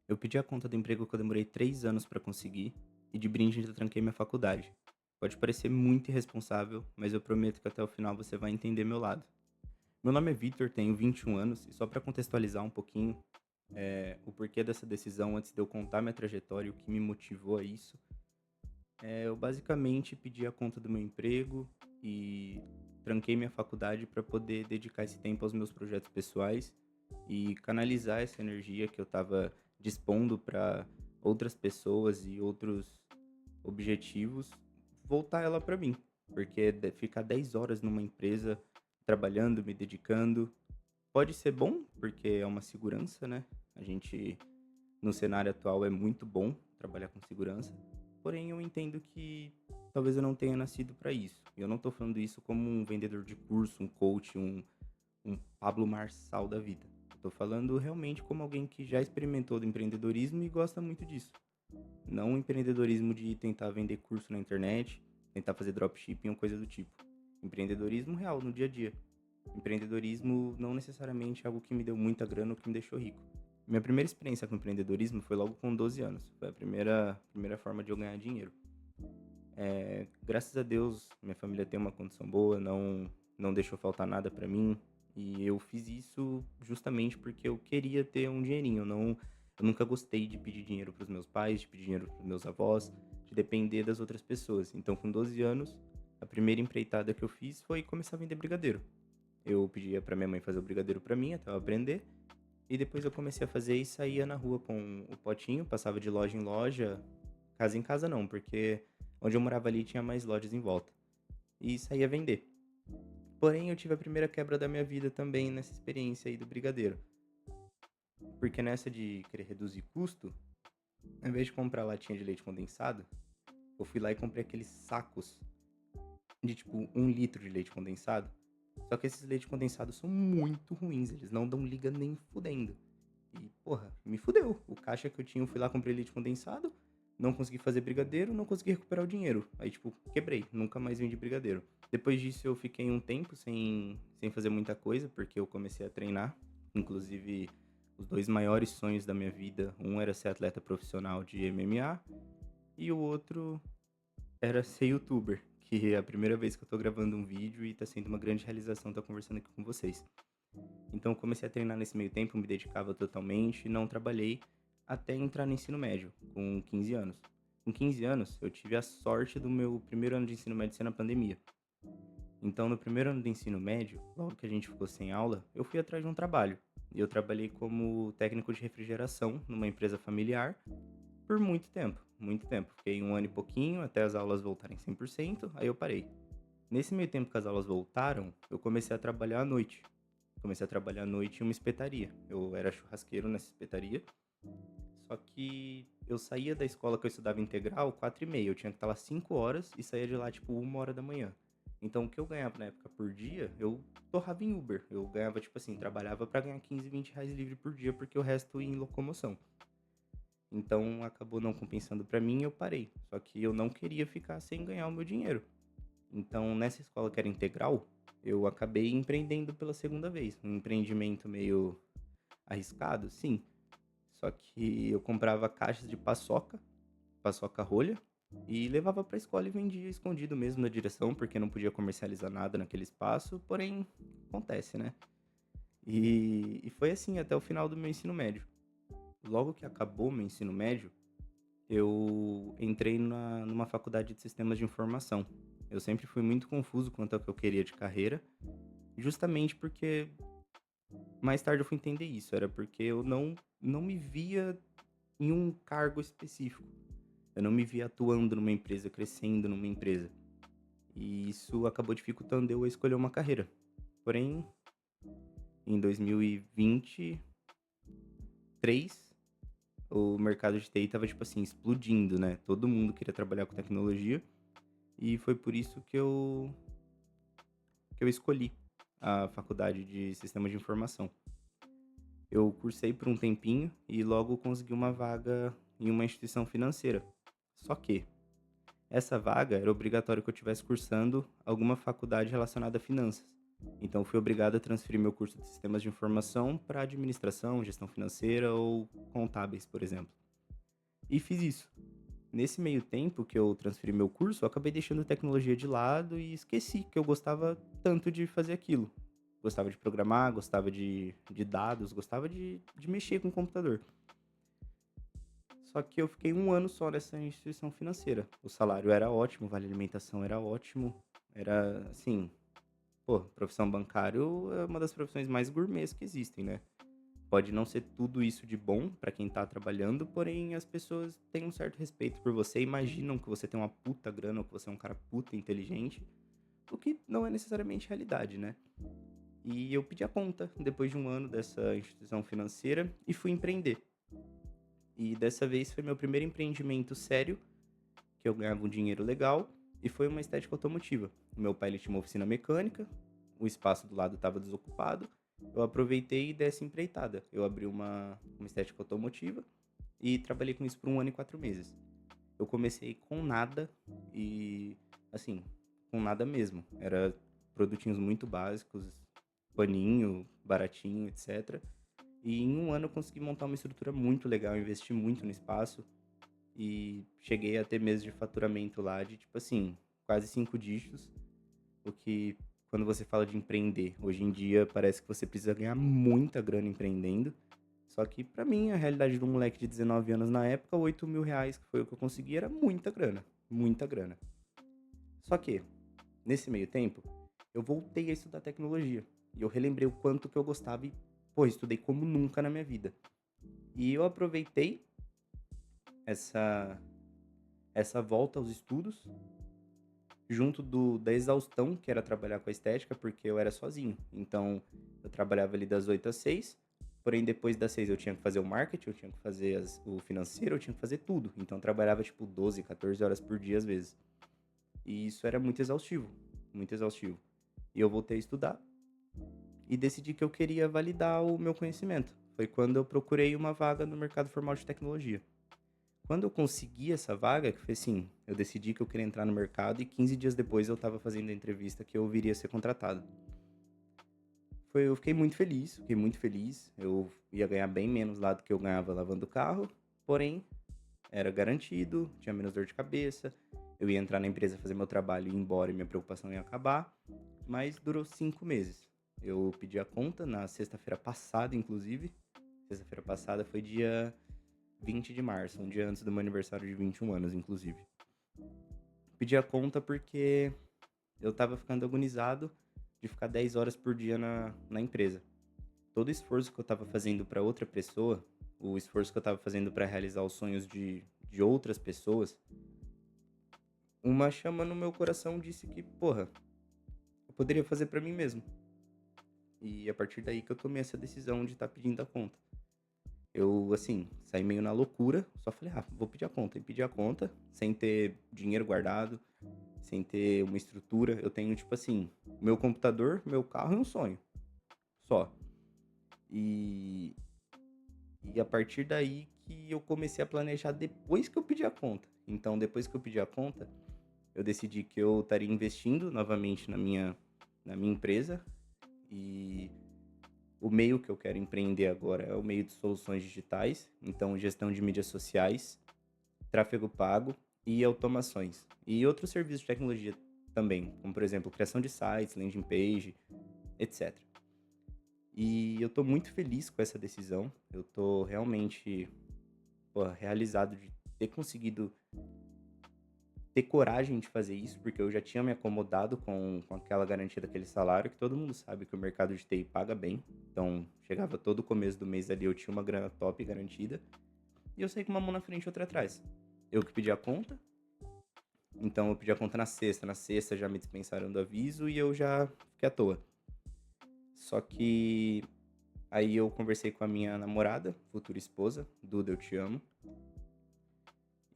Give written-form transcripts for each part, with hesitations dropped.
Eu pedi a conta do emprego que eu demorei 3 anos pra conseguir e de brinde ainda tranquei minha faculdade. Pode parecer muito irresponsável, mas eu prometo que até o final você vai entender meu lado. Meu nome é Vitor, tenho 21 anos e só pra contextualizar um pouquinho o porquê dessa decisão antes de eu contar minha trajetória e o que me motivou a isso, eu basicamente pedi a conta do meu emprego e tranquei minha faculdade para poder dedicar esse tempo aos meus projetos pessoais e canalizar essa energia que eu estava dispondo para outras pessoas e outros objetivos, voltar ela para mim. Porque ficar 10 horas numa empresa trabalhando, me dedicando, pode ser bom, porque é uma segurança, né? A gente, no cenário atual, é muito bom trabalhar com segurança. Porém, eu entendo que talvez eu não tenha nascido para isso. E eu não tô falando isso como um vendedor de curso, um coach, um Pablo Marçal da vida. Eu tô falando realmente como alguém que já experimentou do empreendedorismo e gosta muito disso. Não o empreendedorismo de tentar vender curso na internet, tentar fazer dropshipping ou coisa do tipo. Empreendedorismo real, no dia a dia. Empreendedorismo não necessariamente é algo que me deu muita grana ou que me deixou rico. Minha primeira experiência com empreendedorismo foi logo com 12 anos. Foi a primeira forma de eu ganhar dinheiro. Graças a Deus, minha família tem uma condição boa, não deixou faltar nada pra mim. E eu fiz isso justamente porque eu queria ter um dinheirinho. Eu nunca gostei de pedir dinheiro pros meus pais, de pedir dinheiro pros meus avós, de depender das outras pessoas. Então, com 12 anos, a primeira empreitada que eu fiz foi começar a vender brigadeiro. Eu pedia pra minha mãe fazer o brigadeiro pra mim, até eu aprender. E depois eu comecei a fazer e saía na rua com o potinho, passava de loja em loja, casa em casa não, porque onde eu morava ali tinha mais lojas em volta. E saía vender. Porém, eu tive a primeira quebra da minha vida também nessa experiência aí do brigadeiro. Porque nessa de querer reduzir custo, ao invés de comprar latinha de leite condensado, eu fui lá e comprei aqueles sacos de tipo 1 litro de leite condensado. Só que esses leite condensados são muito ruins, eles não dão liga nem fudendo. E, porra, me fudeu. O caixa que eu tinha, eu fui lá, comprei leite condensado, não consegui fazer brigadeiro, não consegui recuperar o dinheiro. Aí, tipo, quebrei, nunca mais vendi brigadeiro. Depois disso, eu fiquei um tempo sem fazer muita coisa, porque eu comecei a treinar. Inclusive, os dois maiores sonhos da minha vida, um era ser atleta profissional de MMA e o outro era ser youtuber, que é a primeira vez que eu tô gravando um vídeo e tá sendo uma grande realização estar conversando aqui com vocês. Então eu comecei a treinar nesse meio tempo, me dedicava totalmente, não trabalhei até entrar no ensino médio, com 15 anos. Com 15 anos, eu tive a sorte do meu primeiro ano de ensino médio ser na pandemia. Então, no primeiro ano do ensino médio, logo que a gente ficou sem aula, eu fui atrás de um trabalho. E eu trabalhei como técnico de refrigeração numa empresa familiar por muito tempo, muito tempo. Fiquei 1 ano e pouquinho até as aulas voltarem 100%, aí eu parei. Nesse meio tempo que as aulas voltaram, eu comecei a trabalhar à noite. Comecei a trabalhar à noite em uma espetaria. Eu era churrasqueiro nessa espetaria. Só que eu saía da escola que eu estudava integral 4h30. Eu tinha que estar lá 5 horas e saía de lá tipo 1 hora da manhã. Então o que eu ganhava na época por dia, eu torrava em Uber. Eu ganhava tipo assim, trabalhava pra ganhar 15, 20 reais livre por dia, porque o resto ia em locomoção. Então acabou não compensando pra mim e eu parei. Só que eu não queria ficar sem ganhar o meu dinheiro. Então, nessa escola que era integral, eu acabei empreendendo pela segunda vez. Um empreendimento meio arriscado, sim. Só que eu comprava caixas de paçoca, paçoca rolha, e levava pra escola e vendia escondido mesmo na direção, porque não podia comercializar nada naquele espaço, porém, acontece, né? E foi assim até o final do meu ensino médio. Logo que acabou meu ensino médio, eu entrei numa faculdade de sistemas de informação. Eu sempre fui muito confuso quanto ao que eu queria de carreira, justamente porque mais tarde eu fui entender isso, era porque eu não me via em um cargo específico. Eu não me via atuando numa empresa, crescendo numa empresa. E isso acabou dificultando eu a escolher uma carreira. Porém, em 2023, o mercado de TI estava tipo assim explodindo, né? Todo mundo queria trabalhar com tecnologia e foi por isso que eu escolhi a faculdade de Sistemas de Informação. Eu cursei por um tempinho e logo consegui uma vaga em uma instituição financeira. Só que essa vaga era obrigatório que eu estivesse cursando alguma faculdade relacionada a finanças. Então, eu fui obrigado a transferir meu curso de sistemas de informação para administração, gestão financeira ou contábeis, por exemplo. E fiz isso. Nesse meio tempo que eu transferi meu curso, eu acabei deixando tecnologia de lado e esqueci que eu gostava tanto de fazer aquilo. Gostava de programar, gostava de dados, gostava de mexer com o computador. Só que eu fiquei um ano só nessa instituição financeira. O salário era ótimo, o vale alimentação era ótimo. Era assim, pô, profissão bancário é uma das profissões mais gourmets que existem, né? Pode não ser tudo isso de bom pra quem tá trabalhando, porém as pessoas têm um certo respeito por você, imaginam que você tem uma puta grana ou que você é um cara puta inteligente, o que não é necessariamente realidade, né? E eu pedi a conta depois de um ano dessa instituição financeira e fui empreender. E dessa vez foi meu primeiro empreendimento sério, que eu ganhava um dinheiro legal, e foi uma estética automotiva. O meu pai ele tinha uma oficina mecânica, o espaço do lado estava desocupado, eu aproveitei e dei essa empreitada. Eu abri uma estética automotiva e trabalhei com isso por um ano e 4 meses. Eu comecei com nada e, assim, com nada mesmo. Era produtinhos muito básicos, paninho, baratinho, etc. E em um ano eu consegui montar uma estrutura muito legal, investi muito no espaço e cheguei a ter meses de faturamento lá de, tipo assim, quase 5 dígitos, o que, quando você fala de empreender, hoje em dia parece que você precisa ganhar muita grana empreendendo. Só que pra mim, a realidade de um moleque de 19 anos na época, R$ 8.000, que foi o que eu consegui, era muita grana. Muita grana. Só que, nesse meio tempo, eu voltei a estudar tecnologia. E eu relembrei o quanto que eu gostava e, pô, estudei como nunca na minha vida. E eu aproveitei essa, essa volta aos estudos junto da exaustão que era trabalhar com a estética, porque eu era sozinho. Então, eu trabalhava ali das 8 às 6, porém depois das 6 eu tinha que fazer o marketing, eu tinha que fazer o financeiro, eu tinha que fazer tudo. Então, eu trabalhava tipo 12, 14 horas por dia às vezes. E isso era muito exaustivo, muito exaustivo. E eu voltei a estudar e decidi que eu queria validar o meu conhecimento. Foi quando eu procurei uma vaga no mercado formal de tecnologia. Quando eu consegui essa vaga, que foi assim, eu decidi que eu queria entrar no mercado e 15 dias depois eu estava fazendo a entrevista que eu viria a ser contratado. Eu fiquei muito feliz, fiquei muito feliz. Eu ia ganhar bem menos lá do que eu ganhava lavando o carro, porém era garantido, tinha menos dor de cabeça. Eu ia entrar na empresa, fazer meu trabalho e ir embora e minha preocupação ia acabar. Mas durou 5 meses. Eu pedi a conta na sexta-feira passada, inclusive. Sexta-feira passada foi dia 20 de março, um dia antes do meu aniversário de 21 anos, inclusive. Pedi a conta porque eu tava ficando agonizado de ficar 10 horas por dia na empresa. Todo o esforço que eu tava fazendo para outra pessoa, o esforço que eu tava fazendo para realizar os sonhos de outras pessoas, uma chama no meu coração disse que, porra, eu poderia fazer para mim mesmo. E a partir daí que eu tomei essa decisão de estar pedindo a conta. Eu, assim, saí meio na loucura, só falei, vou pedir a conta. E pedi a conta, sem ter dinheiro guardado, sem ter uma estrutura. Eu tenho, tipo assim, meu computador, meu carro e um sonho. Só. E, e a partir daí que eu comecei a planejar depois que eu pedi a conta. Então, depois que eu pedi a conta, eu decidi que eu estaria investindo novamente na minha empresa. E o meio que eu quero empreender agora é o meio de soluções digitais. Então, gestão de mídias sociais, tráfego pago e automações. E outros serviços de tecnologia também, como por exemplo, criação de sites, landing page, etc. E eu tô muito feliz com essa decisão. Eu tô realmente, pô, realizado de ter conseguido ter coragem de fazer isso, porque eu já tinha me acomodado com aquela garantia daquele salário, que todo mundo sabe que o mercado de TI paga bem. Então, chegava todo começo do mês ali, eu tinha uma grana top garantida. E eu saí com uma mão na frente e outra atrás. Eu que pedi a conta, então eu pedi a conta na sexta. Na sexta já me dispensaram do aviso e eu já fiquei à toa. Só que aí eu conversei com a minha namorada, futura esposa, Duda, eu te amo.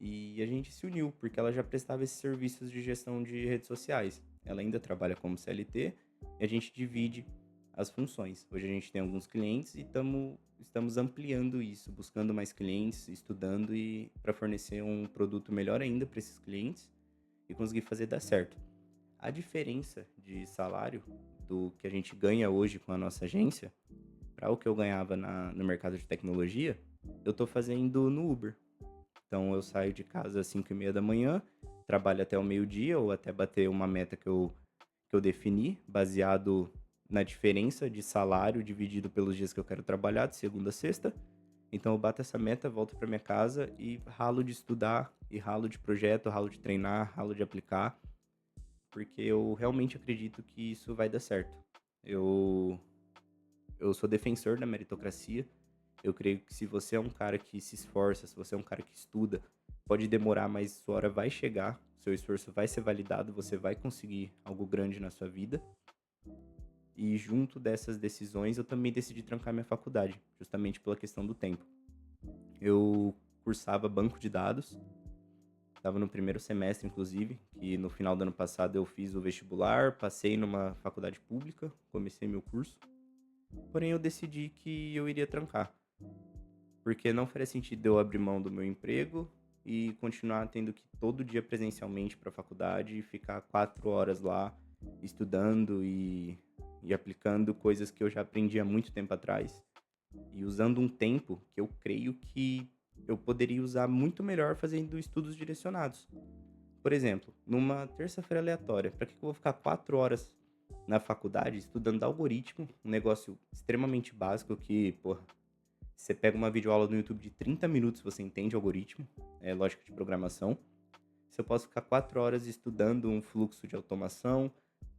E a gente se uniu, porque ela já prestava esses serviços de gestão de redes sociais. Ela ainda trabalha como CLT e a gente divide as funções. Hoje a gente tem alguns clientes e estamos ampliando isso, buscando mais clientes, estudando e para fornecer um produto melhor ainda para esses clientes e conseguir fazer dar certo. A diferença de salário do que a gente ganha hoje com a nossa agência, para o que eu ganhava no mercado de tecnologia, eu tô fazendo no Uber. Então eu saio de casa às 5:30 da manhã, trabalho até o meio-dia ou até bater uma meta que eu defini, baseado na diferença de salário dividido pelos dias que eu quero trabalhar, de segunda a sexta. Então eu bato essa meta, volto para minha casa e ralo de estudar, e ralo de projeto, ralo de treinar, ralo de aplicar, porque eu realmente acredito que isso vai dar certo. Eu, eu sou defensor da meritocracia. Eu creio que se você é um cara que se esforça, se você é um cara que estuda, pode demorar, mas sua hora vai chegar, seu esforço vai ser validado, você vai conseguir algo grande na sua vida. E junto dessas decisões, eu também decidi trancar minha faculdade, justamente pela questão do tempo. Eu cursava banco de dados, estava no primeiro semestre, inclusive, que no final do ano passado eu fiz o vestibular, passei numa faculdade pública, comecei meu curso, porém eu decidi que eu iria trancar, porque não faria sentido eu abrir mão do meu emprego e continuar tendo que ir todo dia presencialmente para a faculdade e ficar 4 horas lá estudando e aplicando coisas que eu já aprendi há muito tempo atrás e usando um tempo que eu creio que eu poderia usar muito melhor fazendo estudos direcionados. Por exemplo, numa terça-feira aleatória, para que eu vou ficar 4 horas na faculdade estudando algoritmo, um negócio extremamente básico que, pô, você pega uma videoaula no YouTube de 30 minutos, você entende algoritmo, lógica de programação. Se eu posso ficar 4 horas estudando um fluxo de automação,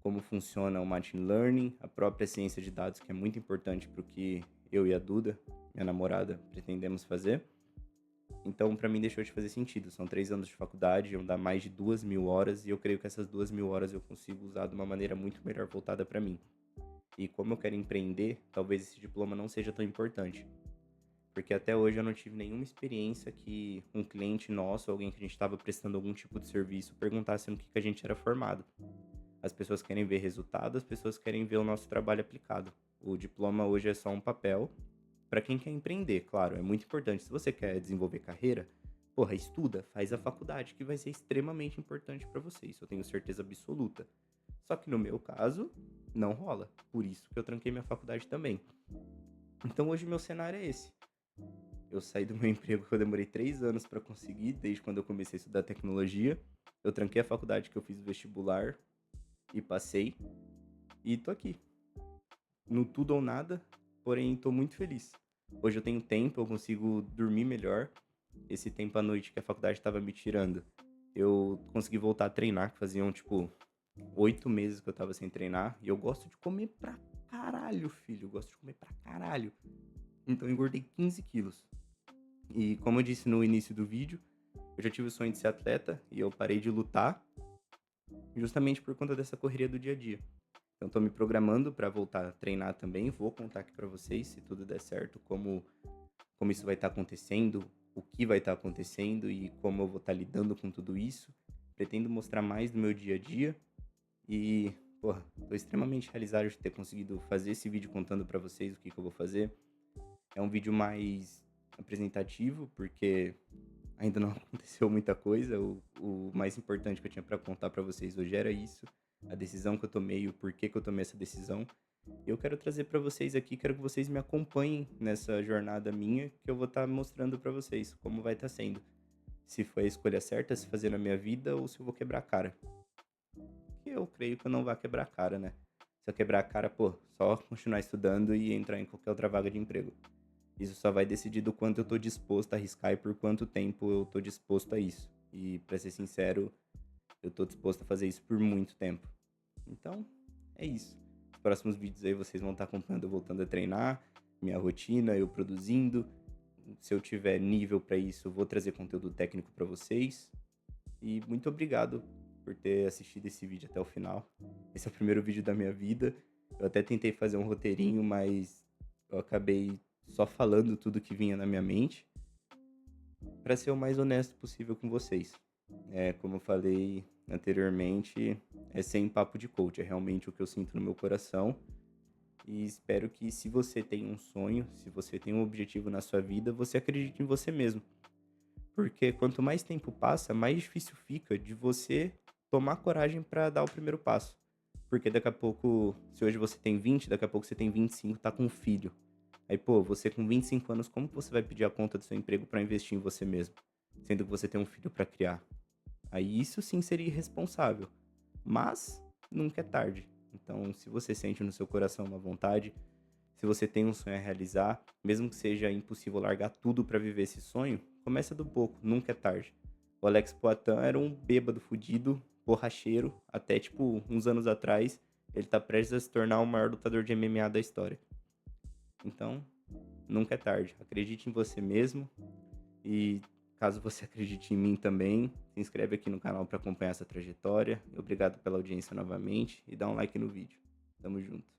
como funciona o machine learning, a própria ciência de dados, que é muito importante para o que eu e a Duda, minha namorada, pretendemos fazer. Então, para mim, deixou de fazer sentido. São 3 anos de faculdade, iam dar mais de 2.000 horas, e eu creio que essas 2.000 horas eu consigo usar de uma maneira muito melhor voltada para mim. E como eu quero empreender, talvez esse diploma não seja tão importante. Porque até hoje eu não tive nenhuma experiência que um cliente nosso, alguém que a gente estava prestando algum tipo de serviço, perguntasse no que a gente era formado. As pessoas querem ver resultado, as pessoas querem ver o nosso trabalho aplicado. O diploma hoje é só um papel. Para quem quer empreender, claro, é muito importante. Se você quer desenvolver carreira, porra, estuda, faz a faculdade, que vai ser extremamente importante para você. Isso eu tenho certeza absoluta. Só que no meu caso, não rola. Por isso que eu tranquei minha faculdade também. Então hoje meu cenário é esse. Eu saí do meu emprego que eu demorei 3 anos para conseguir, desde quando eu comecei a estudar tecnologia. Eu tranquei a faculdade que eu fiz o vestibular e passei. E tô aqui, no tudo ou nada, porém tô muito feliz. Hoje eu tenho tempo, eu consigo dormir melhor. Esse tempo à noite que a faculdade estava me tirando, eu consegui voltar a treinar, que faziam, tipo, 8 meses que eu tava sem treinar. E eu gosto de comer pra caralho, filho. Eu gosto de comer pra caralho. Então eu engordei 15 quilos. E como eu disse no início do vídeo, eu já tive o sonho de ser atleta e eu parei de lutar justamente por conta dessa correria do dia a dia. Então tô me programando para voltar a treinar também. Vou contar aqui para vocês, se tudo der certo, como isso vai estar acontecendo, o que vai estar acontecendo e como eu vou estar lidando com tudo isso. Pretendo mostrar mais do meu dia a dia e, porra, tô extremamente realizado de ter conseguido fazer esse vídeo contando para vocês o que eu vou fazer. É um vídeo mais apresentativo, porque ainda não aconteceu muita coisa. O mais importante que eu tinha para contar para vocês hoje era isso, a decisão que eu tomei, o porquê que eu tomei essa decisão. Eu quero trazer para vocês aqui, quero que vocês me acompanhem nessa jornada minha, que eu vou estar mostrando para vocês como vai estar sendo. Se foi a escolha certa, se fazer na minha vida ou se eu vou quebrar a cara. Que eu creio que eu não vou quebrar a cara, né? Se eu quebrar a cara, pô, só continuar estudando e entrar em qualquer outra vaga de emprego. Isso só vai decidir do quanto eu tô disposto a arriscar e por quanto tempo eu tô disposto a isso. E pra ser sincero, eu tô disposto a fazer isso por muito tempo. Então, é isso. Nos próximos vídeos aí vocês vão estar acompanhando eu voltando a treinar, minha rotina, eu produzindo. Se eu tiver nível pra isso, eu vou trazer conteúdo técnico pra vocês. E muito obrigado por ter assistido esse vídeo até o final. Esse é o primeiro vídeo da minha vida. Eu até tentei fazer um roteirinho, mas eu acabei só falando tudo que vinha na minha mente para ser o mais honesto possível com vocês. Como eu falei anteriormente, é sem papo de coach, é realmente o que eu sinto no meu coração. E espero que, se você tem um sonho, se você tem um objetivo na sua vida, você acredite em você mesmo. Porque quanto mais tempo passa, mais difícil fica de você tomar coragem para dar o primeiro passo. Porque daqui a pouco, se hoje você tem 20, daqui a pouco você tem 25, tá com um filho. Aí, pô, você com 25 anos, como que você vai pedir a conta do seu emprego pra investir em você mesmo? Sendo que você tem um filho pra criar. Aí isso sim seria irresponsável. Mas nunca é tarde. Então, se você sente no seu coração uma vontade, se você tem um sonho a realizar, mesmo que seja impossível largar tudo pra viver esse sonho, começa do pouco, nunca é tarde. O Alex Poitin era um bêbado fudido, borracheiro, até tipo uns anos atrás, ele tá prestes a se tornar o maior lutador de MMA da história. Então, nunca é tarde. Acredite em você mesmo e caso você acredite em mim também, se inscreve aqui no canal para acompanhar essa trajetória. Obrigado pela audiência novamente e dá um like no vídeo. Tamo junto.